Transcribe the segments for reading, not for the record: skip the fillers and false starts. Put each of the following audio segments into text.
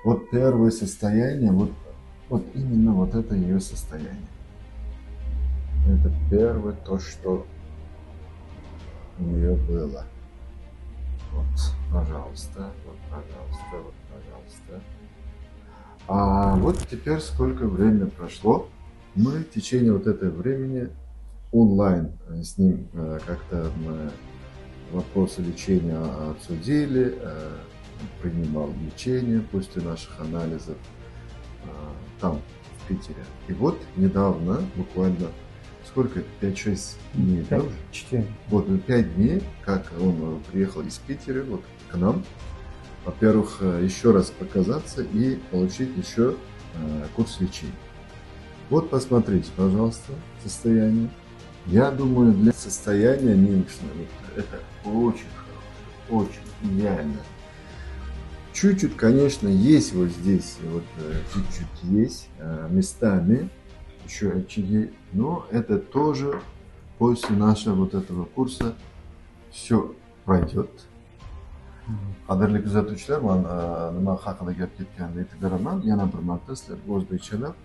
Вот первое состояние, вот именно вот это ее состояние. Это первое то, что у нее было. Вот, пожалуйста, вот, пожалуйста, вот, пожалуйста. А вот теперь сколько времени прошло, мы в течение вот этого времени онлайн с ним как-то мы вопросы лечения обсудили, принимал лечение после наших анализов там, в Питере. И вот недавно, буквально, сколько это, 5-6 дней, да? 4. Вот 5 дней, как он приехал из Питера вот к нам. Во-первых, еще раз показаться и получить еще курс лечения. Вот посмотрите, пожалуйста, состояние. Я думаю, для состояния Минксона это очень хорошо, очень идеально. Чуть-чуть, конечно, есть вот здесь, вот чуть-чуть есть местами еще очаги, но это тоже после нашего вот этого курса все пройдет. Qadrli kuzatuvchilar, men nima haqida gap ketganini aytib beraman. Yana bir marta sizlarga o'zbekchalab,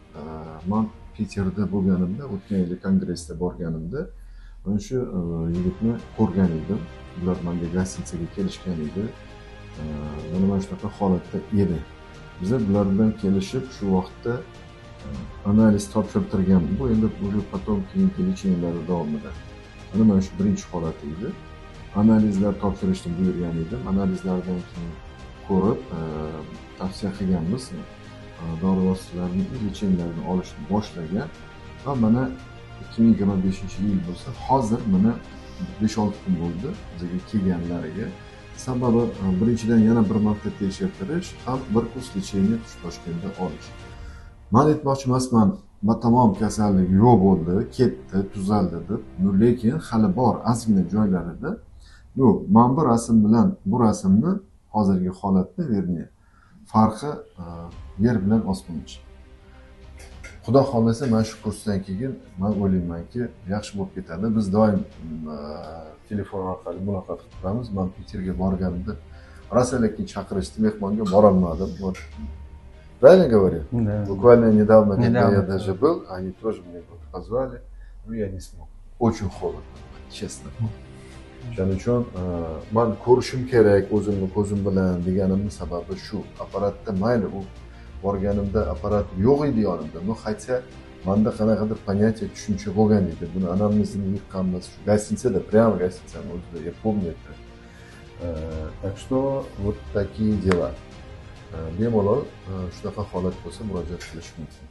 men Piterda bo'lganimda, o'tgan yili kongressda borganimda, mana shu yigitni ko'rgan edim. Ular menga gostitsaga kelishgan edi. Mana shunaqa holatda edi. Biz bular bilan kelishib, shu vaqtda analiz topshirtirgan. Bu endi уже потом keyingi lecheniyalar davomida. Mana shu birinchi holati edi. Analizlar topshirishni buyurgan edim. Analizlardan keyin ko'rib, tavsiya qilganmiz. Dori vositalarini, lecheniyalarni olishni boshlagan va mana 2025-yil bo'lsa, hozir mana 5-6 kun bo'ldi bizga kelganlariga. Sababi birinchidan yana bir marta tekshirtirish ham bir kurs lecheniya Toshkentda olish. Men aytmoqchi emasman, tamom kasallik yo'q bo'ldi, ketdi, tuzaldi deb. Lekin hali bor ozgina joylarida men bu rasm bilan bu rasmni hozirgi holatni verni farqi yer bilan osmoncha. Xudo xolasa mana shu kursdan keyin men o'ylaymanki, yaxshi bo'lib ketadi. Biz doim telefon orqali muloqot qilib turamiz. Men Piterga borganimda rasalikka chaqirishdi, mehmonga bora olmadim. Правильно говорю? Да. Буквально недавно, когда я даже был, они тоже меня позвали, но я не смог. Очень холодно, честно. Shuning uchun men ko'rishim kerak o'zimni ko'zim bilan deganimning sababi shu. Apparatda mayli u borganimda apparat yo'q edi yonimda. Но хотя menda qanaqadir понятие, tushuncha bo'lgan edi. Buni anamnizni yiqqanmiz shu gостиницада, прямо gостиницаning o'zida, я помню это. Так что вот такие дела. Bemalol shunaqa holat bo'lsa murojaat qilish mumkin.